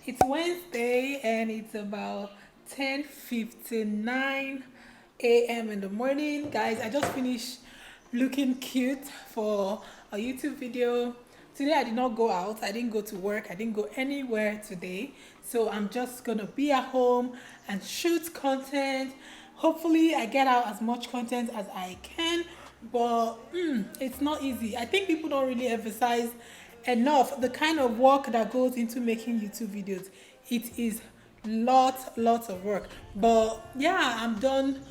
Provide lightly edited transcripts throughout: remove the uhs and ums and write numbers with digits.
It's Wednesday and it's about 10:59 a.m. in the morning. Guys, I just finished looking cute for a YouTube video. Today I did not go out. I didn't go to work. I didn't go anywhere today. So I'm just going to be at home and shoot content. Hopefully I get out as much content as I can, but it's not easy. I think people don't really emphasize enough the kind of work that goes into making YouTube videos. It is lots of work, but yeah, I'm done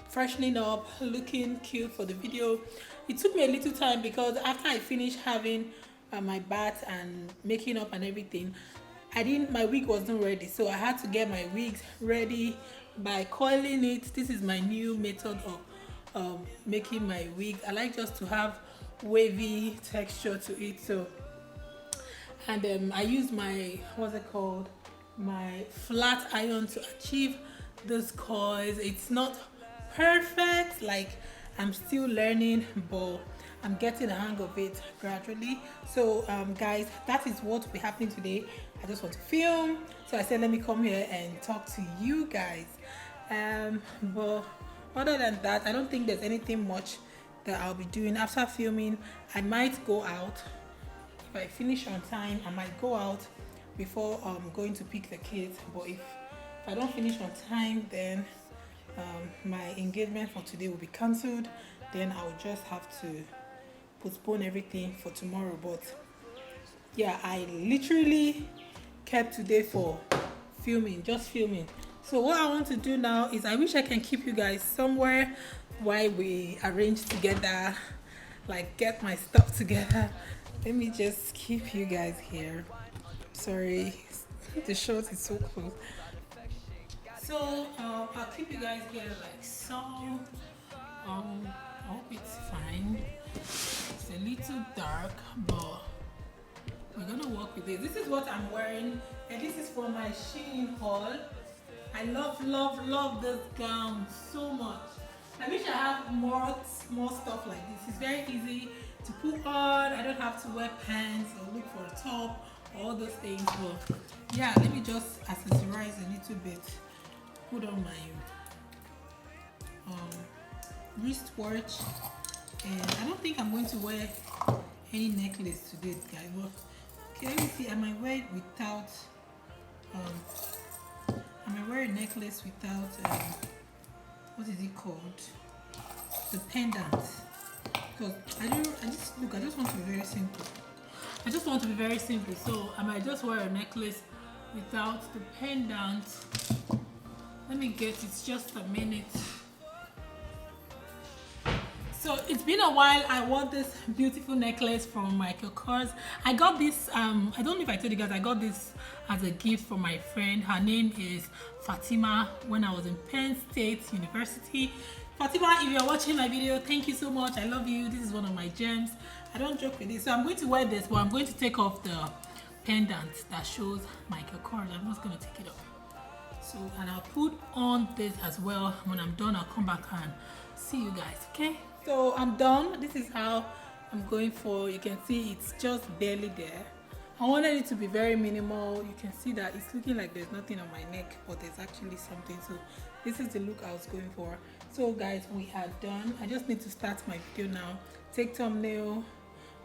freshening up, looking cute for the video. It took me a little time because after I finished having my bath and making up and everything, my wig wasn't ready, so I had to get my wigs ready by coiling it. This is my new method of making my wig. I like just to have wavy texture to it. So, and I use my, what's it called, my flat iron to achieve those coils. It's not perfect, like I'm still learning, but I'm getting the hang of it gradually. So guys, that is what will be happening today. I just want to film, so I said let me come here and talk to you guys. But other than that, I don't think there's anything much that I'll be doing after filming. I might go out. If I finish on time, I might go out before going to pick the kids. But if I don't finish on time, then my engagement for today will be cancelled. Then I'll just have to postpone everything for tomorrow. But yeah, I literally kept today for filming, just filming. So what I want to do now is I wish I can keep you guys somewhere while we arrange together, like get my stuff together. Let me just keep you guys here. Sorry, the shot is so close. So I'll keep you guys here like so. I hope it's fine. It's a little dark, but we're gonna work with it. This is what I'm wearing, and this is from my Shein haul. I love this gown so much. I wish I have more stuff like this. It's very easy to put on. I don't have to wear pants or look for a top, all those things. But yeah, let me just accessorize a little bit. Put on my wristwatch, and I don't think I'm going to wear any necklace today, guys. But okay, let me see. I might wear it without. I might wear a necklace without. What is it called? The pendant. Because I just want to be very simple. I just want to be very simple. So I might just wear a necklace without the pendant. Let me get it, just a minute. So it's been a while. I want this beautiful necklace from Michael Kors. I got this, I don't know if I told you guys, I got this as a gift from my friend. Her name is Fatima, when I was in Penn State University. Fatima, if you're watching my video, thank you so much. I love you. This is one of my gems. I don't joke with this. So I'm going to wear this, but I'm going to take off the pendant that shows Michael Kors. I'm just going to take it off. So, and I'll put on this as well. When I'm done, I'll come back and see you guys, okay? So I'm done. This is how I'm going for. You can see it's just barely there. I wanted it to be very minimal. You can see that it's looking like there's nothing on my neck, but there's actually something. So this is the look I was going for. So guys, we are done. I just need to start my video now. Take thumbnail,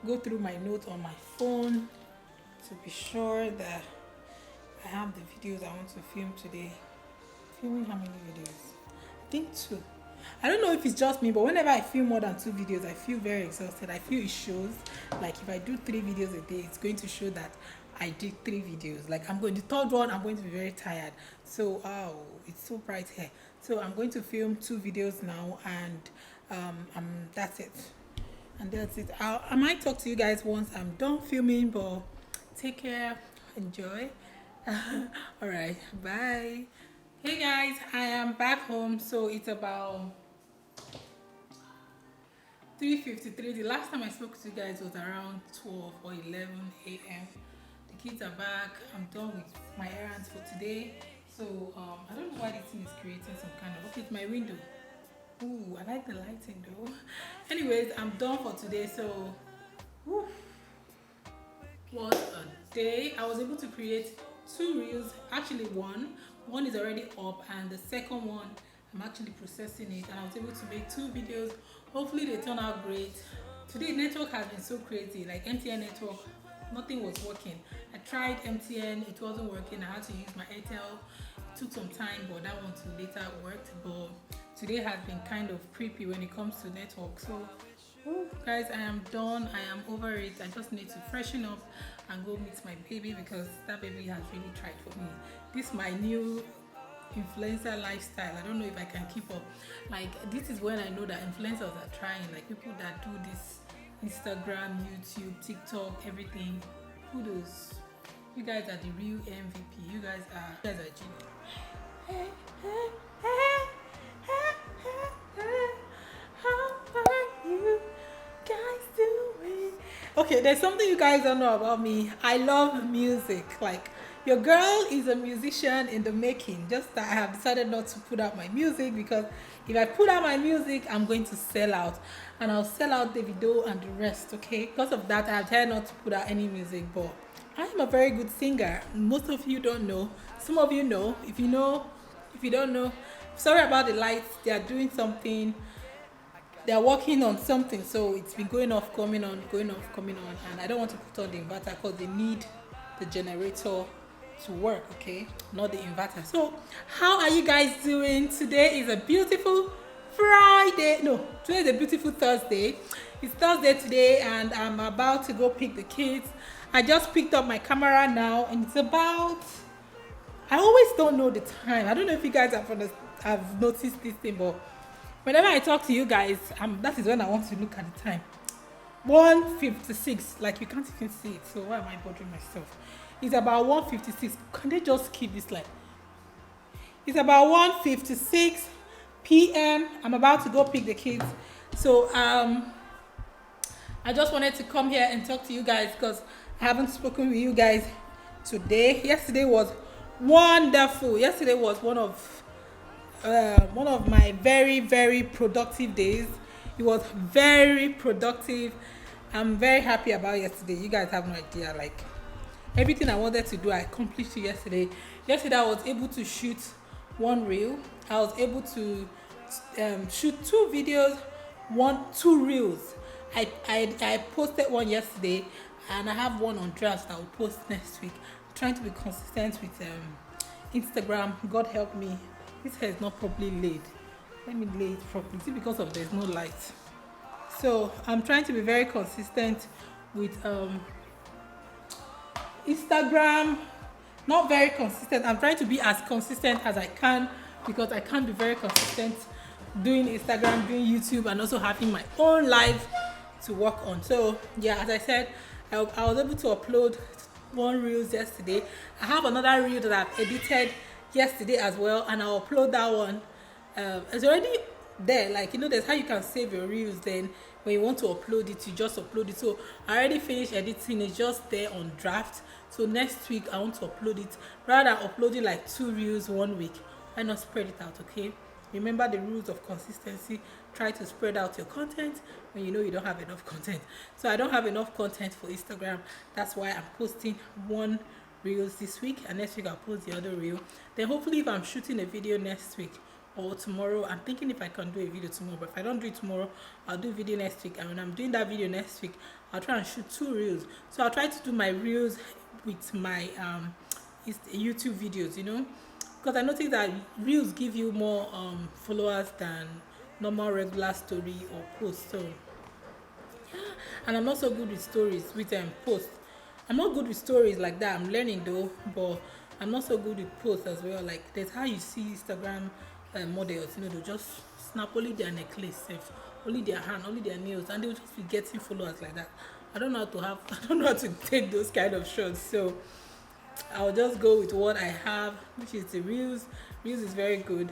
go through my notes on my phone to be sure that I have the videos I want to film today. Filming how many videos? I think 2. I don't know if it's just me, but whenever I film more than 2 videos, I feel very exhausted. I feel it shows. Like if I do 3 videos a day, it's going to show that I did 3 videos. Like the 3rd one, I'm going to be very tired. So, it's so bright here. So I'm going to film 2 videos now, and that's it. And that's it. I might talk to you guys once I'm done filming, but take care, enjoy. All right, bye. Hey guys, I am back home. So it's about 3:53. The last time I spoke to you guys was around 12 or 11 a.m. The kids are back. I'm done with my errands for today. So I don't know why this thing is creating some kind of, okay, it's my window. Ooh, I like the lighting though. Anyways, I'm done for today. So whew, what a day. I was able to create two reels, actually one is already up, and the second one I'm actually processing it, and I was able to make two videos. Hopefully they turn out great. Today network has been so crazy, like MTN network, nothing was working. I tried MTN, it wasn't working. I had to use my Airtel. It took some time, but that one too later worked. But today has been kind of creepy when it comes to network. So guys, I am done. I am over it. I just need to freshen up and go meet my baby, because that baby has really tried for me. This is my new influencer lifestyle. I don't know if I can keep up. Like, this is when I know that influencers are trying, like people that do this Instagram, YouTube, TikTok, everything. Kudos. You guys are the real MVP. You guys are genius. How are you guys doing? Okay, there's something you guys don't know about me. I love music. Like, your girl is a musician in the making. Just that I have decided not to put out my music, because if I put out my music, I'm going to sell out, and I'll sell out Davido and the rest. Okay, because of that, I have decided not to put out any music. But I am a very good singer. Most of you don't know. Some of you know. If you know, if you don't know, sorry about the lights. They are doing something. They are working on something, so it's been going off, coming on, going off, coming on, and I don't want to put on the inverter because they need the generator to work, okay, not the inverter. So how are you guys doing? Today is a beautiful Friday. No, today is a beautiful Thursday. It's Thursday today, and I'm about to go pick the kids. I just picked up my camera now, and it's about, I always don't know the time. I don't know if you guys have noticed this thing, but whenever I talk to you guys, that is when I want to look at the time. 1:56, like you can't even see it, so why am I bothering myself? It's about 1:56. Can they just keep this like? It's about 1:56 p.m. I'm about to go pick the kids. So I just wanted to come here and talk to you guys, because I haven't spoken with you guys today. Yesterday was wonderful. Yesterday was one of my very, very productive days. It was very productive. I'm very happy about yesterday. You guys have no idea. Like, everything I wanted to do, I accomplished it yesterday. Yesterday, I was able to shoot one reel. I was able to shoot two videos, two reels. I posted one yesterday, and I have one on drafts that I will post next week. I'm trying to be consistent with Instagram. God help me. This hair is not properly laid. Let me lay it properly. Is it because of there's no light? So I'm trying to be very consistent with Instagram. Not very consistent. I'm trying to be as consistent as I can, because I can't be very consistent doing Instagram, doing YouTube, and also having my own life to work on. So yeah, as I said, I was able to upload one reel yesterday. I have another reel that I've edited yesterday as well, and I'll upload that one. It's already there, like, you know, there's how you can save your reels. Then when you want to upload it, you just upload it. So I already finished editing, it's just there on draft. So next week I want to upload it. Rather than uploading like two reels 1 week, why not spread it out? Okay, remember the rules of consistency. Try to spread out your content when you know you don't have enough content. So I don't have enough content for Instagram. That's why I'm posting one reels this week, and next week I'll post the other reel. Then hopefully, if I'm shooting a video next week or tomorrow, I'm thinking if I can do a video tomorrow, but if I don't do it tomorrow, I'll do a video next week. And when I'm doing that video next week, I'll try and shoot two reels. So I'll try to do my reels with my YouTube videos, you know, because I noticed that reels give you more followers than normal regular story or post. So yeah, and I'm not so good with stories, with posts. I'm not good with stories like that. I'm learning though, but I'm not so good with posts as well. Like, there's how you see Instagram models, you know, they'll just snap only their necklace, only their hand, only their nails, and they'll just be getting followers like that. I don't know how to take those kind of shots. So I'll just go with what I have, which is the reels. Reels is very good.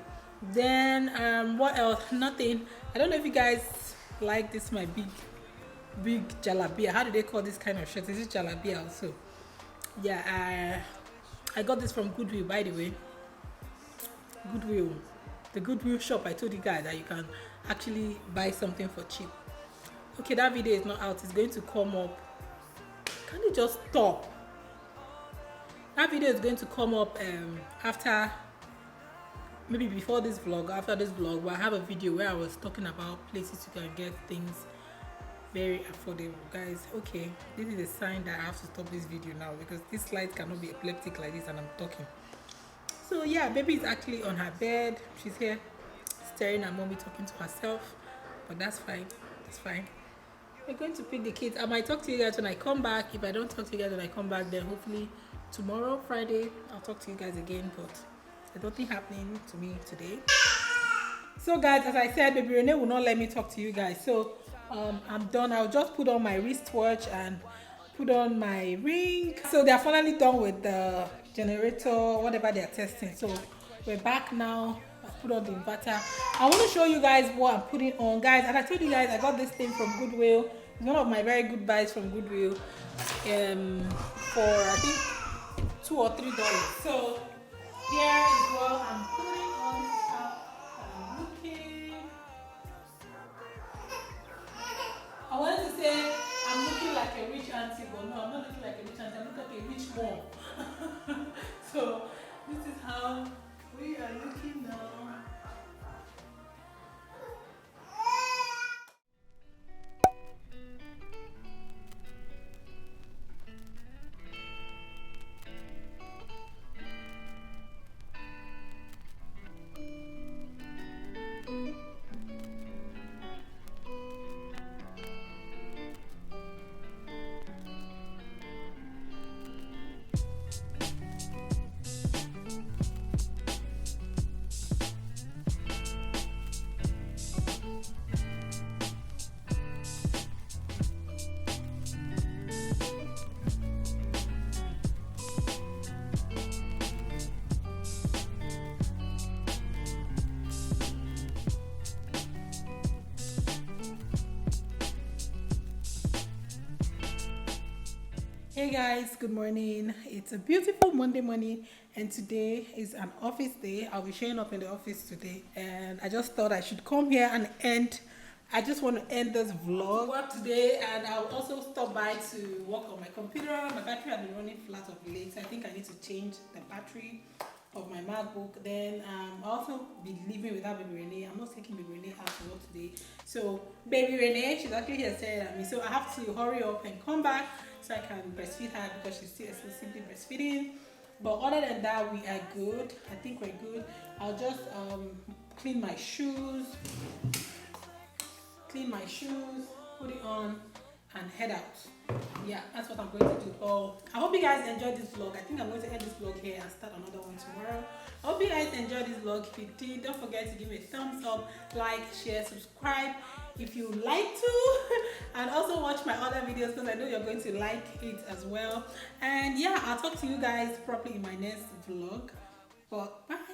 Then what else? Nothing. I don't know if you guys like this, my big jalabia. How do they call this kind of shirt? Is it jalabia also? Yeah, I got this from Goodwill, by the way. Goodwill, the Goodwill shop. I told you guys that you can actually buy something for cheap. Okay, that video is not out. It's going to come up. Can you just stop? That video is going to come up after, maybe before this vlog, after this vlog. But I have a video where I was talking about places you can get things very affordable, guys. Okay, this is a sign that I have to stop this video now because this slide cannot be epileptic like this and I'm talking. So yeah, baby is actually on her bed. She's here staring at mommy talking to herself, but that's fine. That's fine. We're going to pick the kids. I might talk to you guys when I come back. If I don't talk to you guys when I come back, then hopefully tomorrow, Friday, I'll talk to you guys again. But there's nothing happening to me today. So guys, as I said, baby Renee will not let me talk to you guys. So I'm done. I'll just put on my wristwatch and put on my ring. So they're finally done with the generator, whatever they're testing. So we're back now. I put on the inverter. I want to show you guys what I'm putting on, guys. And I told you guys I got this thing from Goodwill. It's one of my very good buys from Goodwill. For I think $2 or $3. So here is what I'm putting on. I'm looking. I wanted to say I'm looking like a rich auntie, but no, I'm not looking like a rich auntie. I'm looking like a rich mom. So this is how we are looking now. Hey guys, good morning. It's a beautiful Monday morning and today is an office day. I'll be showing up in the office today and I just thought I should come here and I just want to end this vlog work today, and I'll also stop by to work on my computer. My battery has been running flat of late, so I think I need to change the battery of my MacBook. Then I'll also be leaving without baby Renee. I'm not taking baby Renee out to work today. So baby Renee, she's actually here staring at me. So I have to hurry up and come back so I can breastfeed her because she's still exclusively breastfeeding. But other than that, we are good. I think we're good. I'll just clean my shoes, put it on, and head out. Yeah, that's what I'm going to do. Oh, I hope you guys enjoyed this vlog. I think I'm going to end this vlog here and start another one tomorrow. I hope you guys enjoyed this vlog. If you did, don't forget to give it a thumbs up, like, share, subscribe if you like to, and also watch my other videos because I know you're going to like it as well. And yeah, I'll talk to you guys properly in my next vlog. But bye.